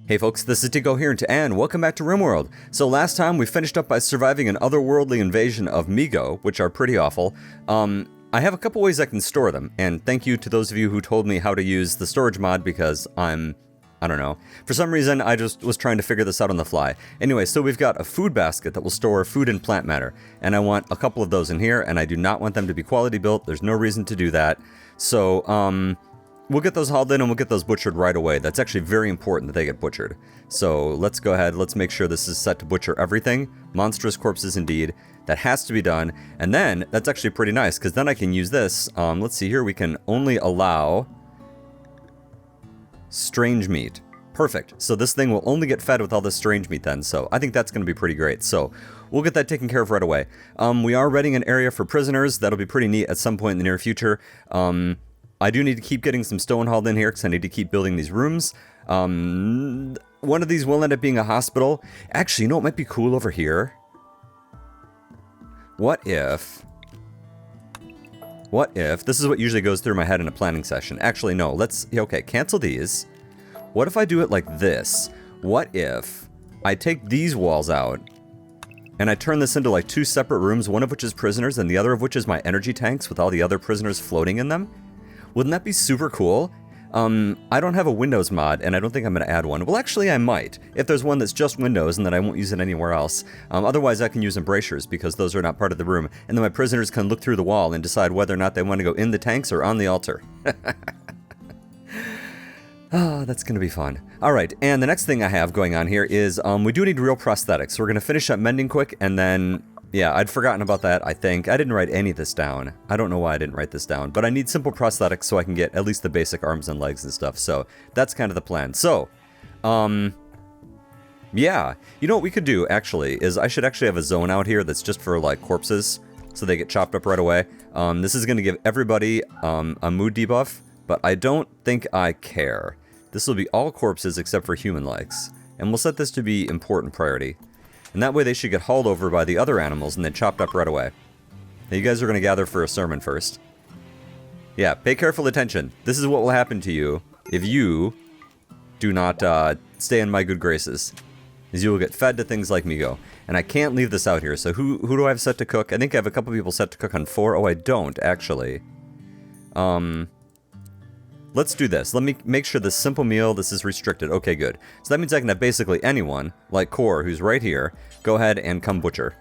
Hey folks, this is Tico here, and welcome back to Rimworld. So last time we finished up by surviving an otherworldly invasion of Migo, which are pretty awful. I have a couple ways I can store them, and thank you to those of you who told me how to use the storage mod because I don't know. For some reason, I just was trying to figure this out on the fly. Anyway, so we've got a food basket that will store food and plant matter, and I want a couple of those in here, and I do not want them to be quality built. There's no reason to do that. So, we'll get those hauled in and we'll get those butchered right away. That's actually very important that they get butchered. So let's go ahead, let's make sure this is set to butcher everything. Monstrous corpses indeed. That has to be done. And then, that's actually pretty nice, because then I can use this. Let's see here, we can only allow strange meat. Perfect. So this thing will only get fed with all this strange meat then. So I think that's going to be pretty great. So we'll get that taken care of right away. We are readying an area for prisoners. That'll be pretty neat at some point in the near future. I do need to keep getting some stone hauled in here because I need to keep building these rooms. One of these will end up being a hospital. Actually, you know what might be cool over here? What if, this is what usually goes through my head in a planning session. Actually, no, okay, cancel these. What if I do it like this? What if I take these walls out and I turn this into like two separate rooms, one of which is prisoners and the other of which is my energy tanks with all the other prisoners floating in them? Wouldn't that be super cool? I don't have a Windows mod, and I don't think I'm going to add one. Well, actually, I might, if there's one that's just Windows, and then I won't use it anywhere else. Otherwise, I can use embrasures, because those are not part of the room, and then my prisoners can look through the wall and decide whether or not they want to go in the tanks or on the altar. Oh, that's going to be fun. Alright, and the next thing I have going on here is, we do need real prosthetics, so we're going to finish up mending quick, and then... yeah, I'd forgotten about that, I think. I didn't write any of this down. I don't know why I didn't write this down, but I need simple prosthetics so I can get at least the basic arms and legs and stuff, so that's kind of the plan. So, yeah. You know what we could do, actually, is I should actually have a zone out here that's just for, like, corpses, so they get chopped up right away. This is going to give everybody a mood debuff, but I don't think I care. This will be all corpses except for human legs, and we'll set this to be important priority. And that way they should get hauled over by the other animals and then chopped up right away. Now you guys are going to gather for a sermon first. Yeah, pay careful attention. This is what will happen to you if you do not stay in my good graces. Is you will get fed to things like Migo. And I can't leave this out here, so who do I have set to cook? I think I have a couple people set to cook on 4. Oh, I don't, actually. Let's do this. Let me make sure this simple meal, this is restricted. Okay, good. So that means I can have basically anyone, like Core, who's right here, go ahead and come butcher.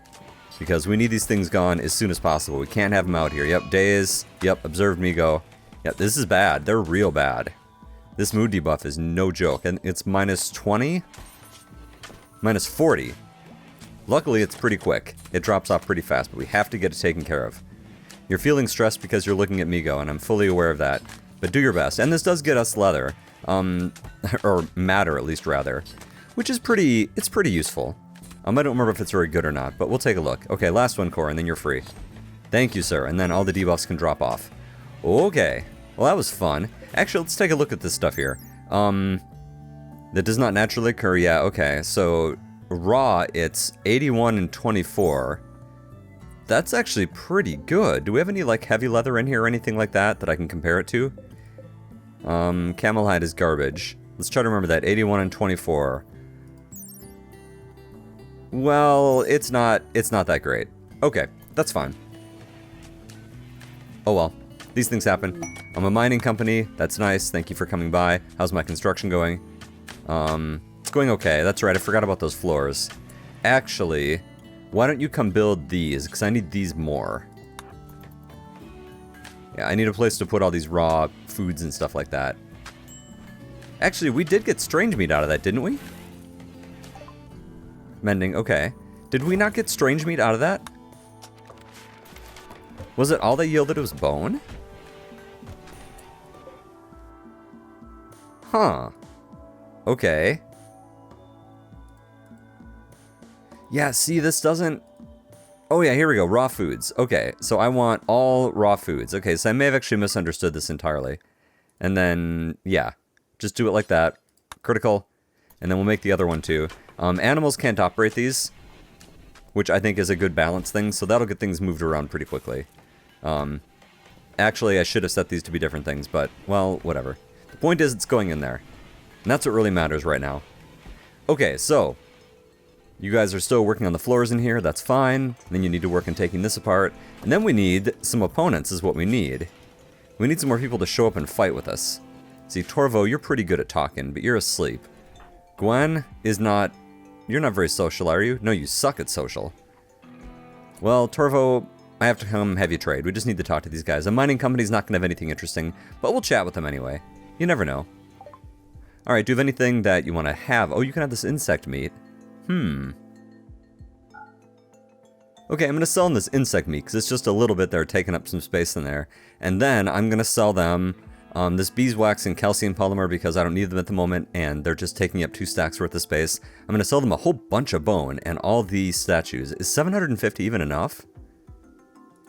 Because we need these things gone as soon as possible. We can't have them out here. Yep, days. Yep, observed Migo. Yep, this is bad. They're real bad. This mood debuff is no joke. And it's minus 20? Minus 40. Luckily, it's pretty quick. It drops off pretty fast, but we have to get it taken care of. You're feeling stressed because you're looking at Migo, and I'm fully aware of that. But do your best. And this does get us leather. Or matter, at least, rather. Which is pretty... it's pretty useful. I don't remember if it's very good or not, but we'll take a look. Okay, last one, Core, and then you're free. Thank you, sir. And then all the debuffs can drop off. Okay. Well, that was fun. Actually, let's take a look at this stuff here. That does not naturally occur. Yeah, okay. So, raw, it's 81 and 24. That's actually pretty good. Do we have any, like, heavy leather in here or anything like that that I can compare it to? Camel hide is garbage. Let's try to remember that. 81 and 24. Well, it's not that great. Okay, that's fine. Oh well. These things happen. I'm a mining company. That's nice. Thank you for coming by. How's my construction going? It's going okay. That's right. I forgot about those floors. Actually, why don't you come build these? Because I need these more. Yeah, I need a place to put all these raw foods and stuff like that. Actually, we did get strange meat out of that, didn't we? Mending, okay. Did we not get strange meat out of that? Was it all they yielded was bone? Huh. Okay. Yeah, see, this doesn't... oh yeah, here we go, raw foods. Okay, so I want all raw foods. Okay, so I may have actually misunderstood this entirely. And then, yeah, just do it like that. Critical. And then we'll make the other one too. Animals can't operate these, which I think is a good balance thing, so that'll get things moved around pretty quickly. Actually, I should have set these to be different things, but, well, whatever. The point is it's going in there. And that's what really matters right now. Okay, so you guys are still working on the floors in here. That's fine. Then you need to work on taking this apart. And then we need some opponents is what we need. We need some more people to show up and fight with us. See, Torvo, you're pretty good at talking, but you're asleep. Gwen is not... You're not very social, are you? No, you suck at social. Well, Torvo, I have to come have you trade. We just need to talk to these guys. A mining company's not going to have anything interesting, but we'll chat with them anyway. You never know. Alright, do you have anything that you want to have? Oh, you can have this insect meat. Okay, I'm going to sell them this insect meat, because it's just a little bit there, taking up some space in there. And then I'm going to sell them this beeswax and calcium polymer, because I don't need them at the moment, and they're just taking up 2 stacks worth of space. I'm going to sell them a whole bunch of bone, and all these statues. Is 750 even enough?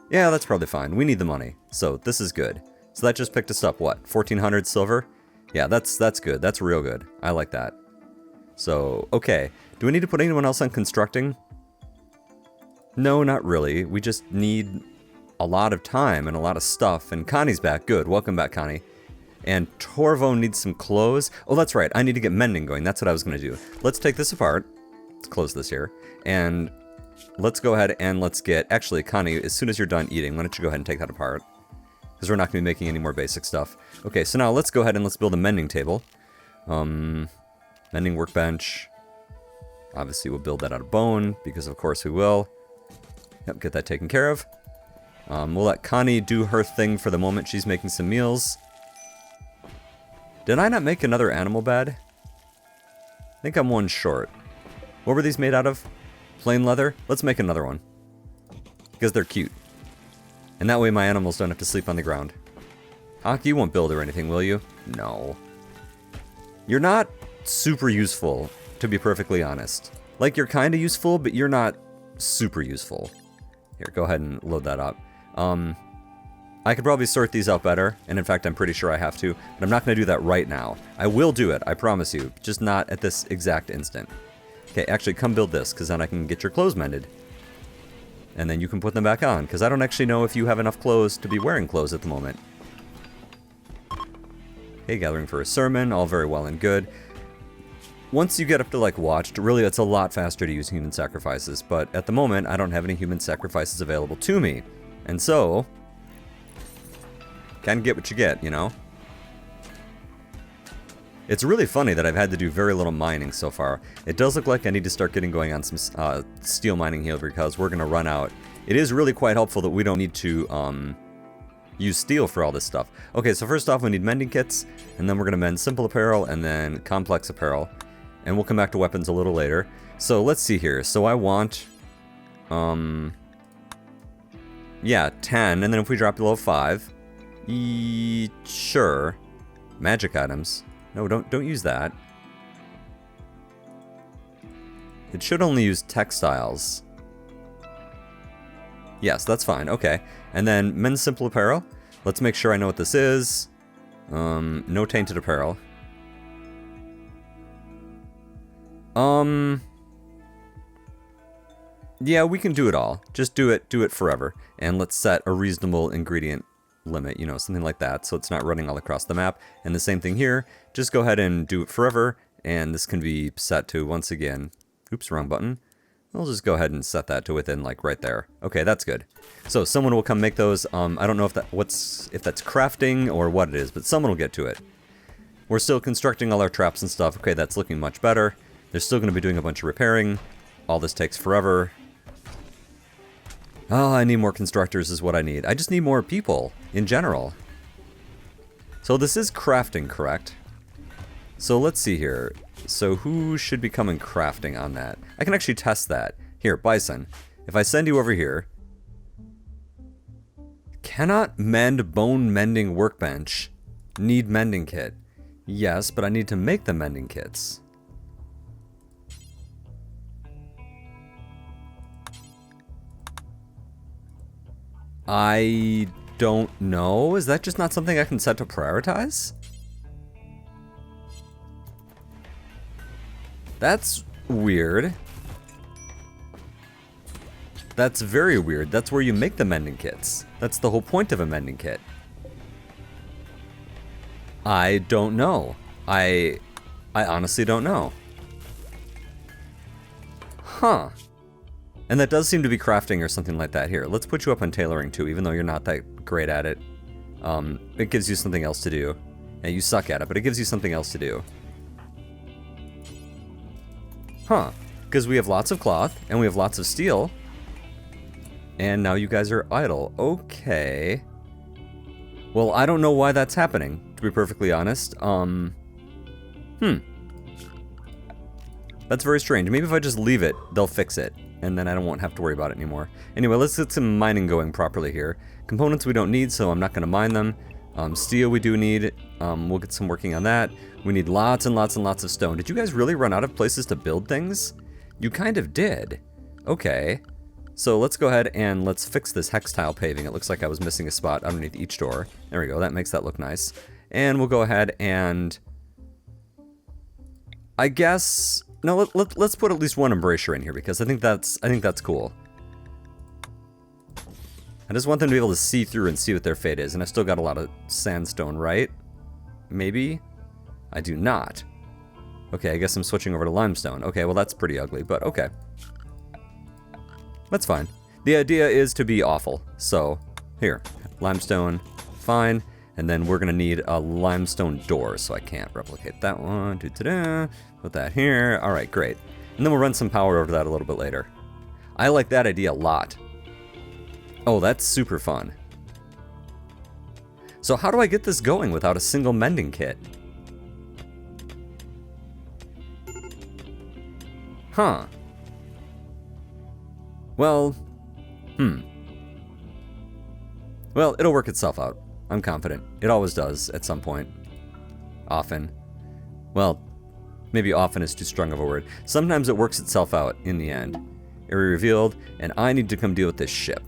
Yeah, that's probably fine. We need the money, so this is good. So that just picked us up, what, 1,400 silver? Yeah, that's good. That's real good. I like that. So, okay. Do we need to put anyone else on constructing? No, not really. We just need a lot of time and a lot of stuff. And Connie's back. Good. Welcome back, Connie. And Torvo needs some clothes. Oh, that's right. I need to get mending going. That's what I was going to do. Let's take this apart. Let's close this here. And let's go ahead and let's get... Actually, Connie, as soon as you're done eating, why don't you go ahead and take that apart? Because we're not going to be making any more basic stuff. Okay, so now let's go ahead and let's build a mending table. Mending workbench. Obviously, we'll build that out of bone, because of course we will. Yep, get that taken care of. We'll let Connie do her thing for the moment. She's making some meals. Did I not make another animal bed? I think I'm one short. What were these made out of? Plain leather? Let's make another one. Because they're cute. And that way my animals don't have to sleep on the ground. Hawk, you won't build or anything, will you? No. You're not super useful, to be perfectly honest. Like, you're kind of useful, but you're not super useful. Here, go ahead and load that up. I could probably sort these out better, and in fact, I'm pretty sure I have to, but I'm not going to do that right now. I will do it, I promise you, just not at this exact instant. Okay, actually, come build this, because then I can get your clothes mended. And then you can put them back on, because I don't actually know if you have enough clothes to be wearing clothes at the moment. Okay, gathering for a sermon, all very well and good. Once you get up to, like, watched, really it's a lot faster to use human sacrifices, but at the moment, I don't have any human sacrifices available to me. And so, kind of get what you get, you know? It's really funny that I've had to do very little mining so far. It does look like I need to start getting going on some steel mining here because we're going to run out. It is really quite helpful that we don't need to use steel for all this stuff. Okay, so first off we need mending kits, and then we're going to mend simple apparel and then complex apparel. And we'll come back to weapons a little later. So let's see here. So I want, yeah, 10, and then if we drop below 5, sure. Magic items. No, don't use that. It should only use textiles. Yes, that's fine. Okay. And then men's simple apparel. Let's make sure I know what this is. No tainted apparel. Yeah, we can do it all. Just do it forever. And let's set a reasonable ingredient limit, you know, something like that, so it's not running all across the map. And the same thing here, just go ahead and do it forever, and this can be set to, once again, oops, wrong button. I'll just go ahead and set that to within, like, right there. Okay, that's good. So someone will come make those. I don't know if that's crafting or what it is, but someone will get to it. We're still constructing all our traps and stuff. Okay, that's looking much better. They're still going to be doing a bunch of repairing. All this takes forever. Oh, I need more constructors is what I need. I just need more people in general. So this is crafting, correct? So let's see here. So who should be coming crafting on that? I can actually test that. Here, Bison. If I send you over here. Cannot mend bone mending workbench. Need mending kit. Yes, but I need to make the mending kits. I don't know. Is that just not something I can set to prioritize? That's weird. That's very weird. That's where you make the mending kits. That's the whole point of a mending kit. I don't know. I honestly don't know. Huh. And that does seem to be crafting or something like that. Here, let's put you up on tailoring too, even though you're not that great at it. It gives you something else to do. Yeah, you suck at it, but it gives you something else to do. Huh. Because we have lots of cloth, and we have lots of steel. And now you guys are idle. Okay. Well, I don't know why that's happening, to be perfectly honest. That's very strange. Maybe if I just leave it, they'll fix it. And then I won't have to worry about it anymore. Anyway, let's get some mining going properly here. Components we don't need, so I'm not going to mine them. Steel we do need. We'll get some working on that. We need lots and lots and lots of stone. Did you guys really run out of places to build things? You kind of did. Okay. So let's go ahead and let's fix this hex tile paving. It looks like I was missing a spot underneath each door. There we go. That makes that look nice. And we'll go ahead and... I guess... No, let's put at least one embrasure in here because I think that's cool. I just want them to be able to see through and see what their fate is, and I still got a lot of sandstone, right? Maybe? I do not. Okay, I guess I'm switching over to limestone. Okay, well that's pretty ugly, but okay. That's fine. The idea is to be awful. So, here, limestone, fine. And then we're gonna need a limestone door, so I can't replicate that one. Put that here. All right, great. And then we'll run some power over that a little bit later. I like that idea a lot. Oh, that's super fun. So how do I get this going without a single mending kit? Huh. Well, Well, it'll work itself out. I'm confident. It always does at some point. Often. Well, maybe often is too strong of a word. Sometimes it works itself out in the end. Area revealed, and I need to come deal with this ship.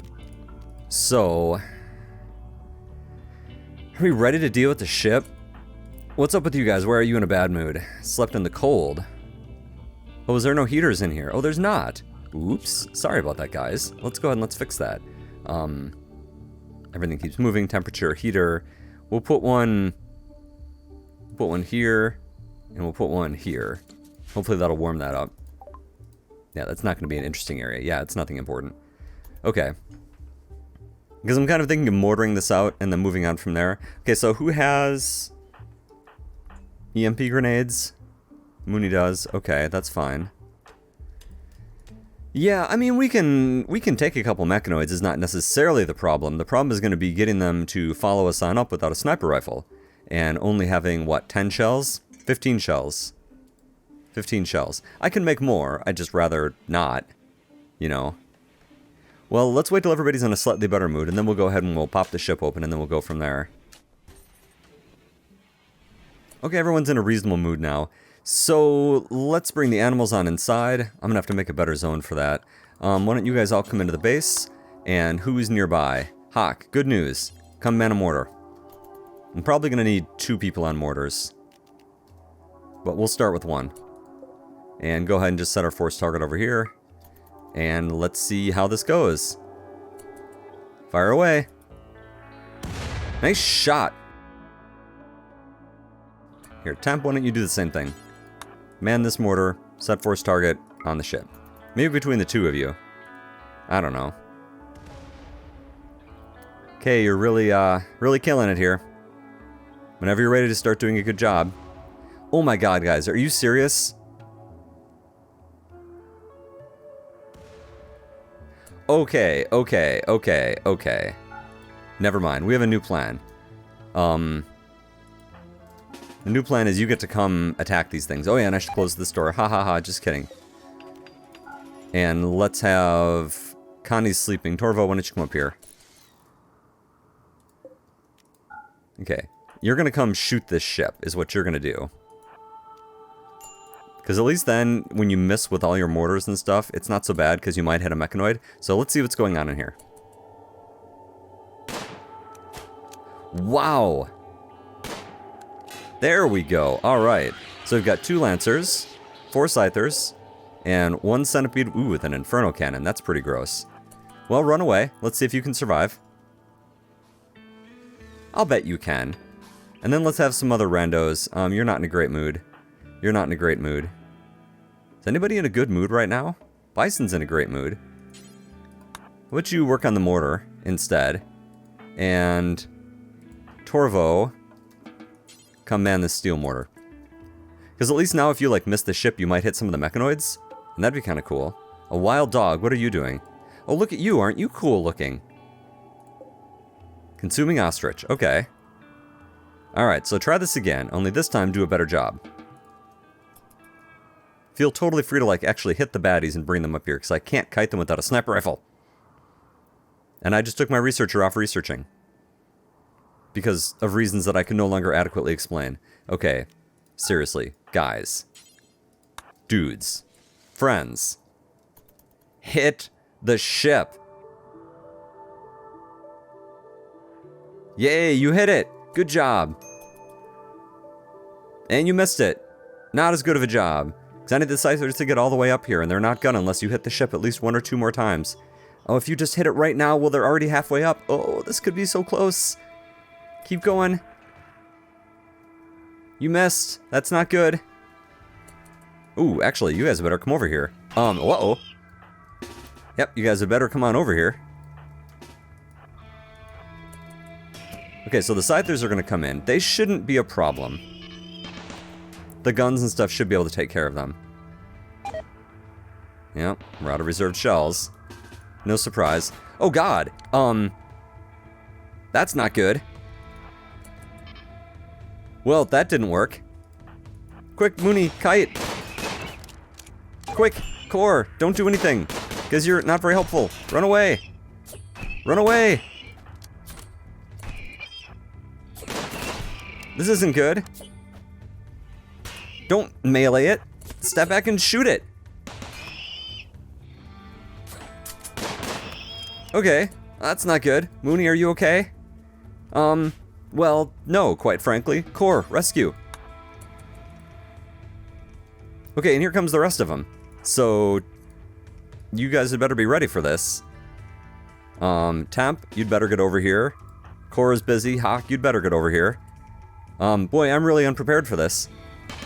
So, are we ready to deal with the ship? What's up with you guys? Why are you in a bad mood? Slept in the cold. Oh, is there no heaters in here? Oh, there's not. Oops. Sorry about that, guys. Let's go ahead and let's fix that. Everything keeps moving. Temperature, heater. We'll put one here, and we'll put one here. Hopefully that'll warm that up. Yeah, that's not going to be an interesting area. Yeah, it's nothing important. Okay. Because I'm kind of thinking of mortaring this out and then moving on from there. Okay, so who has EMP grenades? Mooney does. Okay, that's fine. Yeah, I mean, we can take a couple mechanoids is not necessarily the problem. The problem is going to be getting them to follow us on up without a sniper rifle. And only having, what, 10 shells? 15 shells. 15 shells. I can make more, I'd just rather not, you know. Well, let's wait till everybody's in a slightly better mood, and then we'll go ahead and we'll pop the ship open, and then we'll go from there. Okay, everyone's in a reasonable mood now. So, let's bring the animals on inside. I'm going to have to make a better zone for that. Why don't you guys all come into the base? And who's nearby? Hawk, good news. Come man a mortar. I'm probably going to need 2 people on mortars. But we'll start with 1. And go ahead and just set our force target over here. And let's see how this goes. Fire away. Nice shot. Here, Temp, why don't you do the same thing? Man this mortar, set force target on the ship. Maybe between the 2 of you. I don't know. Okay, you're really killing it here. Whenever you're ready to start doing a good job. Oh my god, guys, are you serious? Okay. Never mind, we have a new plan. The new plan is you get to come attack these things. Oh yeah, and I should close this door. Ha ha ha, just kidding. And let's have... Connie's sleeping. Torvo, why don't you come up here? Okay. You're gonna come shoot this ship, is what you're gonna do. Because at least then, when you miss with all your mortars and stuff, it's not so bad, because you might hit a mechanoid. So let's see what's going on in here. Wow! There we go. Alright. So we've got 2 Lancers, 4 Scythers, and 1 Centipede. Ooh, with an Inferno Cannon. That's pretty gross. Well, run away. Let's see if you can survive. I'll bet you can. And then let's have some other randos. You're not in a great mood. You're not in a great mood. Is anybody in a good mood right now? Bison's in a great mood. How about you work on the mortar instead? And Torvo, come man the steel mortar. Because at least now if you like miss the ship, you might hit some of the mechanoids. And that'd be kind of cool. A wild dog, what are you doing? Oh, look at you, aren't you cool looking? Consuming ostrich, okay. Alright, so try this again, only this time do a better job. Feel totally free to like actually hit the baddies and bring them up here, because I can't kite them without a sniper rifle. And I just took my researcher off researching. Because of reasons that I can no longer adequately explain. Okay, seriously, guys. Dudes. Friends. Hit the ship. Yay, you hit it. Good job. And you missed it. Not as good of a job. Because I need the scythers to get all the way up here, and they're not gonna unless you hit the ship at least 1 or 2 more times. Oh, if you just hit it right now, well, they're already halfway up. Oh, this could be so close. Keep going. You missed. That's not good. Ooh, actually, you guys better come over here. Uh-oh. Yep, you guys had better come on over here. Okay, so the scythers are going to come in. They shouldn't be a problem. The guns and stuff should be able to take care of them. Yep, we're out of reserved shells. No surprise. Oh god! That's not good. Well, that didn't work. Quick, Mooney, kite! Quick, Core, don't do anything, because you're not very helpful. Run away! Run away! This isn't good. Don't melee it. Step back and shoot it. Okay, that's not good. Mooney, are you okay? Well, no, quite frankly. Core, rescue. Okay, and here comes the rest of them. So, you guys had better be ready for this. Temp, you'd better get over here. Core is busy. Hawk, you'd better get over here. Boy, I'm really unprepared for this.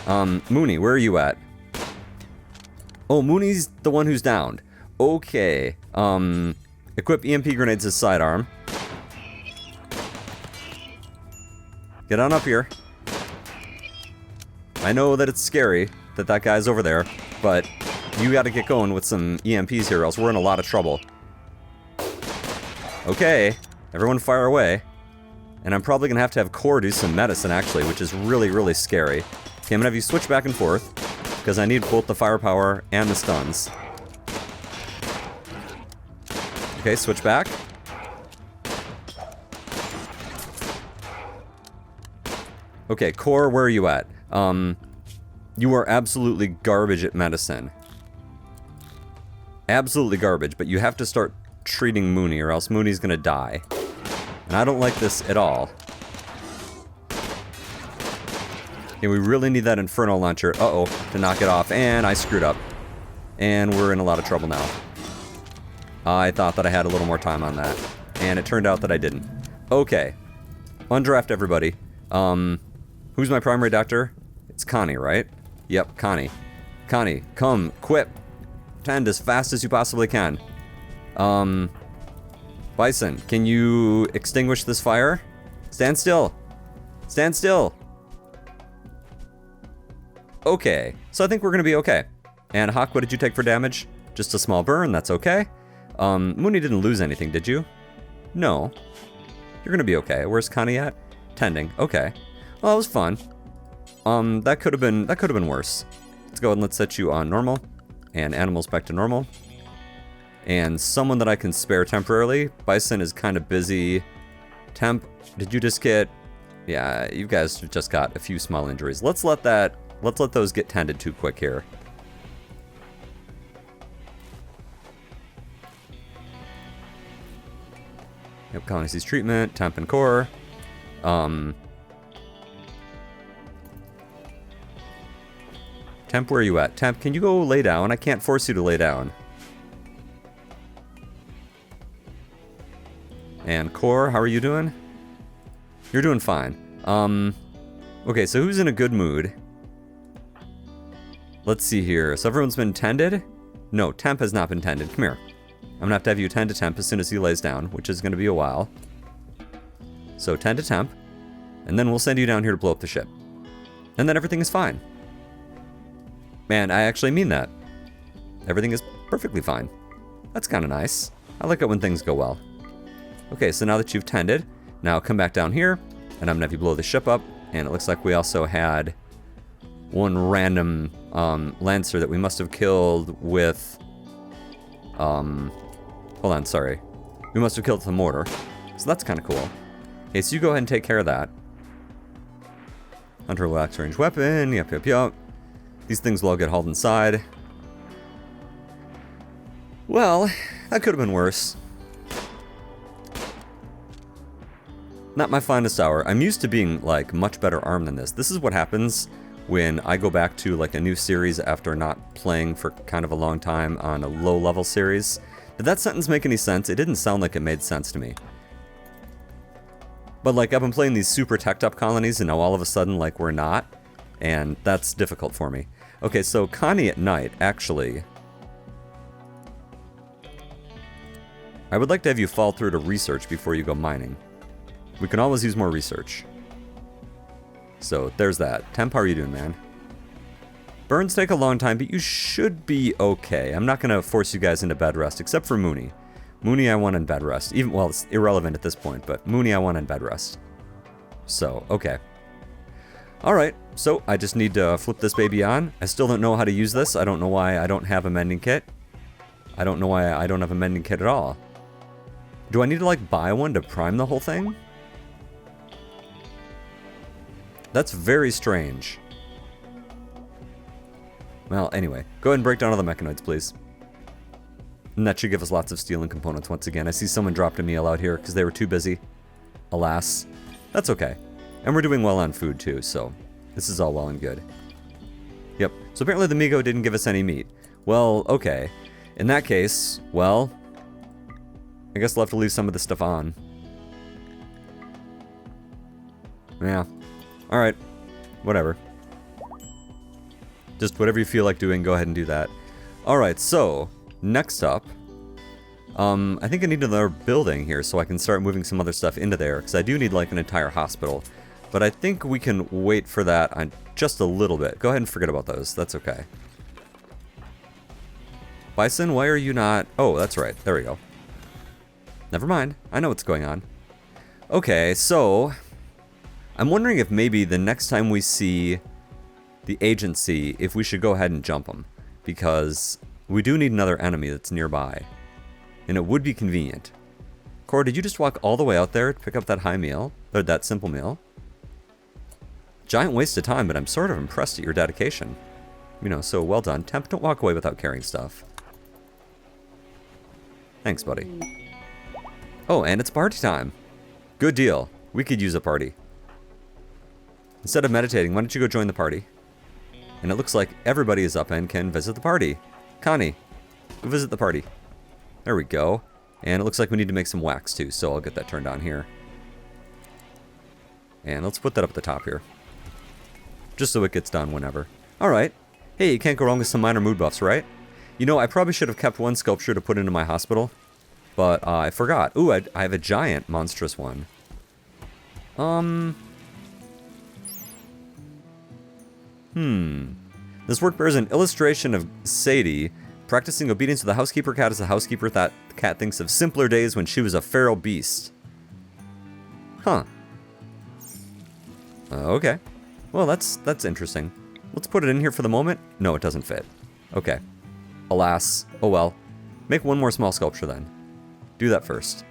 Mooney, where are you at? Oh, Mooney's the one who's downed. Okay. Equip EMP grenades as sidearm. Get on up here. I know that it's scary that that guy's over there, but you gotta get going with some EMPs here, or else we're in a lot of trouble. Okay, everyone fire away. And I'm probably gonna have to have Core do some medicine, actually, which is really, really scary. Okay, I'm gonna have you switch back and forth, because I need both the firepower and the stuns. Okay, switch back. Okay, Core, where are you at? You are absolutely garbage at medicine. Absolutely garbage, but you have to start treating Mooney, or else Mooney's gonna die. And I don't like this at all. Okay, we really need that Inferno launcher, to knock it off, and I screwed up. And we're in a lot of trouble now. I thought that I had a little more time on that, and it turned out that I didn't. Okay. Undraft everybody. Who's my primary doctor? It's Connie, right? Yep, Connie. Connie, come, quit. Tend as fast as you possibly can. Bison, can you extinguish this fire? Stand still. Stand still. Okay, so I think we're gonna be okay. And Hawk, what did you take for damage? Just a small burn, that's okay. Mooney didn't lose anything, did you? No. You're gonna be okay. Where's Connie at? Tending, okay. Well, that was fun. That could have been worse. Let's go ahead and let's set you on normal. And animals back to normal. And someone that I can spare temporarily. Bison is kind of busy. Temp, did you just get... Yeah, you guys just got a few small injuries. Let's let those get tended to quick here. Yep, Colony sees treatment, Temp and Core. Temp, where are you at? Temp, can you go lay down? I can't force you to lay down. And Core, how are you doing? You're doing fine. Okay, so who's in a good mood? Let's see here. So everyone's been tended? No, temp has not been tended. Come here. I'm gonna have you tend to temp as soon as he lays down, which is gonna be a while. So tend to temp, and then we'll send you down here to blow up the ship. And then everything is fine. Man, I actually mean that. Everything is perfectly fine. That's kind of nice. I like it when things go well. Okay, so now that you've tended, now come back down here, and I'm gonna have you blow the ship up. And it looks like we also had one random Lancer that we must have killed with... hold on, sorry. We must have killed with a mortar. So that's kind of cool. Okay, so you go ahead and take care of that. Hunter wax range weapon. Yep, yep, yep. These things will all get hauled inside. Well, that could have been worse. Not my finest hour. I'm used to being, like, much better armed than this. This is what happens when I go back to, like, a new series after not playing for kind of a long time on a low-level series. Did that sentence make any sense? It didn't sound like it made sense to me. But, like, I've been playing these super teched-up colonies, and now all of a sudden, like, we're not. And that's difficult for me. Okay, so Connie at night, actually... I would like to have you fall through to research before you go mining. We can always use more research. So, there's that. Temp, how are you doing, man? Burns take a long time, but you should be okay. I'm not going to force you guys into bed rest, except for Mooney. Mooney I want in bed rest. Even, well, it's irrelevant at this point, but Mooney I want in bed rest. So, okay. Alright, so I just need to flip this baby on. I still don't know how to use this. I don't know why I don't have a mending kit. I don't know why I don't have a mending kit at all. Do I need to, like, buy one to prime the whole thing? That's very strange. Well, anyway. Go ahead and break down all the mechanoids, please. And that should give us lots of steel and components once again. I see someone dropped a meal out here because they were too busy. Alas. That's okay. And we're doing well on food, too, so this is all well and good. Yep. So apparently the Migo didn't give us any meat. Well, okay. In that case, well... I guess we'll have to leave some of this stuff on. Yeah. Alright. Whatever. Just whatever you feel like doing, go ahead and do that. Alright, so... Next up... I think I need another building here so I can start moving some other stuff into there. Because I do need, like, an entire hospital. But I think we can wait for that on just a little bit. Go ahead and forget about those. That's okay. Bison, why are you not... Oh, that's right. There we go. Never mind. I know what's going on. Okay, so... I'm wondering if maybe the next time we see the agency, if we should go ahead and jump them. Because we do need another enemy that's nearby. And it would be convenient. Cora, did you just walk all the way out there to pick up that high meal? Or that simple meal? Giant waste of time, but I'm sort of impressed at your dedication. You know, so well done. Temp, don't walk away without carrying stuff. Thanks, buddy. Oh, and it's party time. Good deal. We could use a party. Instead of meditating, why don't you go join the party? And it looks like everybody is up and can visit the party. Connie, go visit the party. There we go. And it looks like we need to make some wax too, so I'll get that turned on here. And let's put that up at the top here. Just so it gets done whenever. Alright. Hey, you can't go wrong with some minor mood buffs, right? You know, I probably should have kept one sculpture to put into my hospital. But I forgot. Ooh, I have a giant monstrous one. This work bears an illustration of Sadie practicing obedience to the housekeeper cat as the housekeeper that the cat thinks of simpler days when she was a feral beast. Huh. Okay. Well, that's interesting. Let's put it in here for the moment. No, it doesn't fit. Okay. Alas. Oh well. Make one more small sculpture then. Do that first.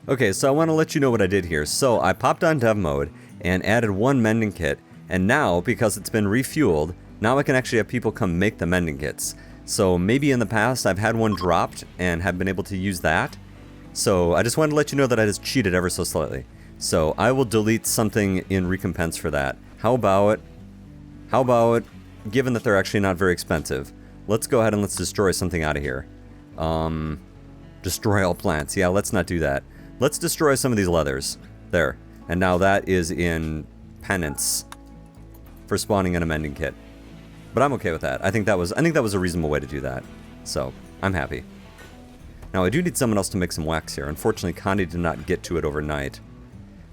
Okay, so I want to let you know what I did here. So I popped on dev mode and added one mending kit. And now, because it's been refueled, now I can actually have people come make the mending kits. So maybe in the past I've had one dropped and have been able to use that. So I just wanted to let you know that I just cheated ever so slightly. So I will delete something in recompense for that. How about, given that they're actually not very expensive, let's go ahead and let's destroy something out of here. Destroy all plants. Yeah, let's not do that. Let's destroy some of these leathers. There. And now that is in penance for spawning in a mending kit. But I'm okay with that. I think that was a reasonable way to do that. So, I'm happy. Now, I do need someone else to make some wax here. Unfortunately, Connie did not get to it overnight.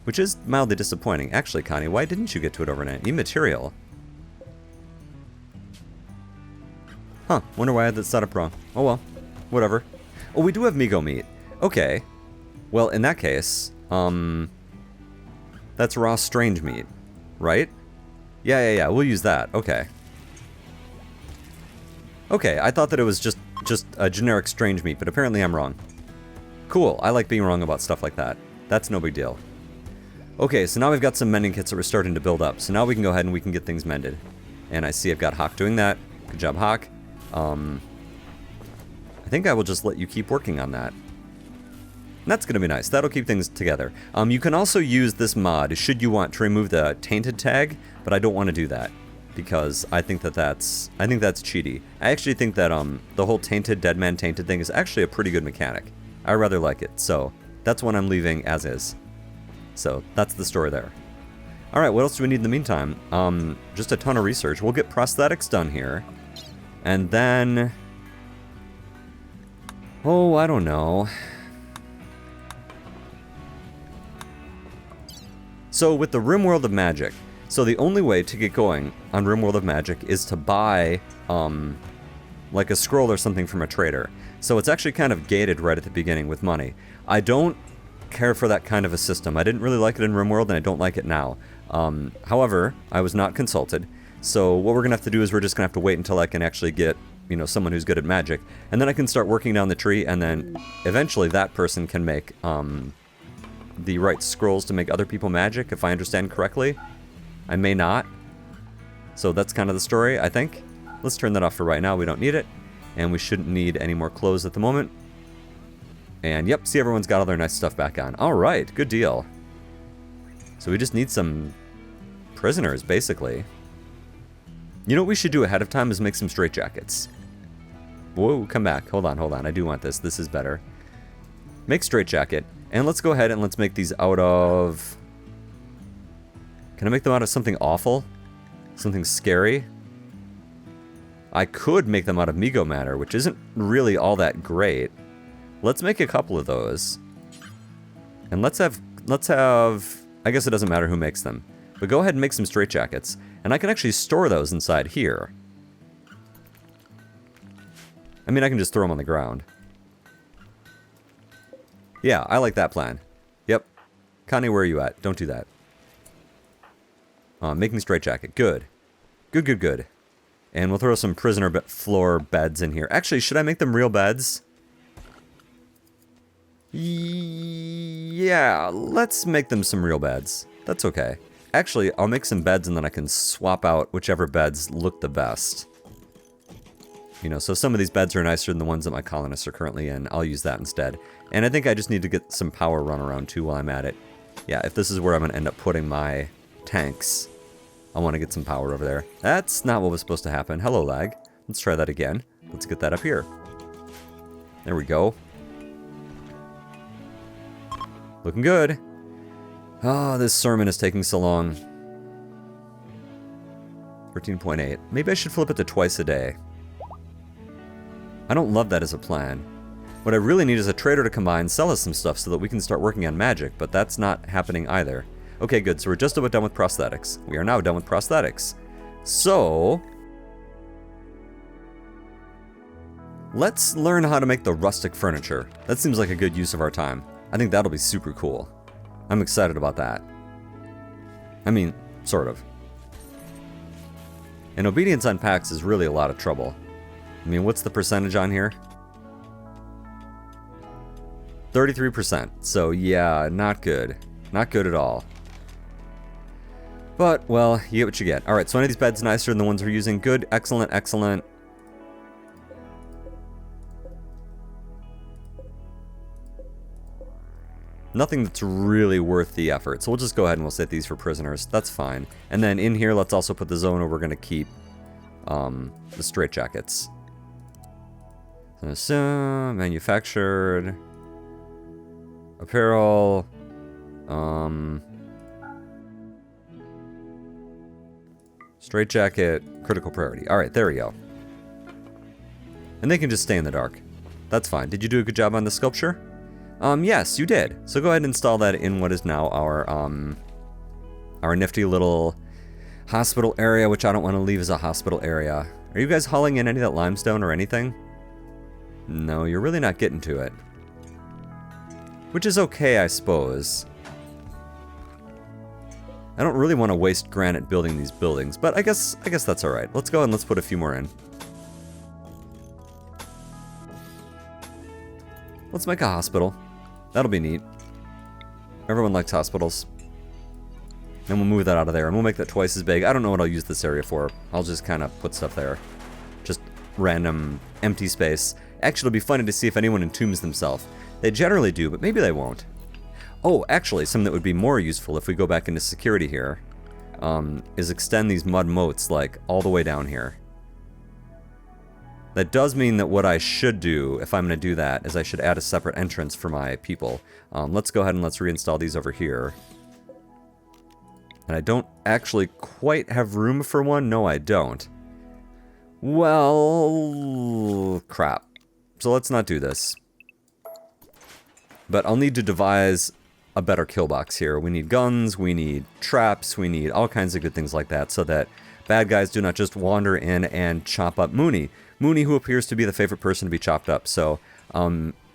Which is mildly disappointing. Actually, Connie, why didn't you get to it overnight? Need material. Huh, wonder why I had that set up wrong. Oh well, whatever. Oh, we do have Migo meat. Okay. Well, in that case, that's raw strange meat, right? Yeah, we'll use that. Okay. Okay, I thought that it was just a generic strange meat, but apparently I'm wrong. Cool, I like being wrong about stuff like that. That's no big deal. Okay, so now we've got some mending kits that we're starting to build up. So now we can go ahead and we can get things mended. And I see I've got Hawk doing that. Good job, Hawk. I think I will just let you keep working on that. And that's going to be nice. That'll keep things together. You can also use this mod, should you want, to remove the tainted tag, but I don't want to do that. Because I think that's cheaty. I actually think that the whole tainted, dead man tainted thing is actually a pretty good mechanic. I rather like it. So that's one I'm leaving as is. So, that's the story there. Alright, what else do we need in the meantime? Just a ton of research. We'll get prosthetics done here. And then... oh, I don't know. So, with the Rimworld of Magic, so the only way to get going on Rimworld of Magic is to buy, like a scroll or something from a trader. So it's actually kind of gated right at the beginning with money. I don't care for that kind of a system. I didn't really like it in Rimworld, and I don't like it now. However, I was not consulted, so what we're gonna have to do is we're just gonna have to wait until I can actually get, you know, someone who's good at magic, and then I can start working down the tree, and then eventually that person can make the right scrolls to make other people magic, if I understand correctly. I may not. So that's kind of the story, I think. Let's turn that off for right now. We don't need it, and we shouldn't need any more clothes at the moment. And yep, see, everyone's got all their nice stuff back on. All right, good deal. So we just need some prisoners, basically. You know what we should do ahead of time is make some straitjackets. Whoa, come back. Hold on. I do want this. This is better. Make straitjacket. And let's go ahead and let's make these out of... can I make them out of something awful? Something scary? I could make them out of Migo matter, which isn't really all that great. Let's make a couple of those. And let's have, I guess it doesn't matter who makes them. But go ahead and make some straitjackets. And I can actually store those inside here. I mean, I can just throw them on the ground. Yeah, I like that plan. Yep. Connie, where are you at? Don't do that. Making straitjacket. Good. Good. And we'll throw some prisoner floor beds in here. Actually, should I make them real beds? Yeah, let's make them some real beds. That's okay. Actually, I'll make some beds and then I can swap out whichever beds look the best. You know, so some of these beds are nicer than the ones that my colonists are currently in. I'll use that instead. And I think I just need to get some power run around too while I'm at it. Yeah, if this is where I'm going to end up putting my tanks, I want to get some power over there. That's not what was supposed to happen. Hello, lag. Let's try that again. Let's get that up here. There we go. Looking good. Oh, this sermon is taking so long. 13.8. Maybe I should flip it to twice a day. I don't love that as a plan. What I really need is a trader to come by and sell us some stuff so that we can start working on magic, but that's not happening either. Okay, good, so we're just about done with prosthetics. We are now done with prosthetics. So... let's learn how to make the rustic furniture. That seems like a good use of our time. I think that'll be super cool. I'm excited about that. I mean, sort of. And obedience on packs is really a lot of trouble. I mean, what's the percentage on here? 33%. So yeah, not good. Not good at all. But, well, you get what you get. Alright, so one of these beds nicer than the ones we're using. Good, excellent, excellent. Nothing that's really worth the effort. So we'll just go ahead and we'll set these for prisoners. That's fine. And then in here, let's also put the zone where we're going to keep the straitjackets. So, manufactured. Straitjacket, critical priority. Alright, there we go. And they can just stay in the dark. That's fine. Did you do a good job on the sculpture? Yes, you did. So go ahead and install that in what is now our nifty little hospital area, which I don't want to leave as a hospital area. Are you guys hauling in any of that limestone or anything? No, you're really not getting to it. Which is okay, I suppose. I don't really want to waste granite building these buildings, but I guess that's alright. Let's go and let's put a few more in. Let's make a hospital. That'll be neat. Everyone likes hospitals. And we'll move that out of there, and we'll make that twice as big. I don't know what I'll use this area for. I'll just kind of put stuff there. Just random empty space. Actually, it'll be funny to see if anyone entombs themselves. They generally do, but maybe they won't. Oh, actually, something that would be more useful if we go back into security here is extend these mud moats, like, all the way down here. That does mean that what I should do, if I'm going to do that, is I should add a separate entrance for my people. Let's go ahead and let's reinstall these over here. And I don't actually quite have room for one. No, I don't. Well, crap. So let's not do this. But I'll need to devise a better kill box here. We need guns, we need traps, we need all kinds of good things like that so that bad guys do not just wander in and chop up Mooney. Mooney, who appears to be the favorite person to be chopped up. So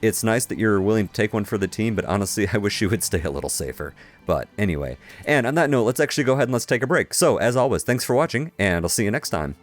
it's nice that you're willing to take one for the team, but honestly, I wish you would stay a little safer. But anyway, and on that note, let's actually go ahead and let's take a break. So, as always, thanks for watching, and I'll see you next time.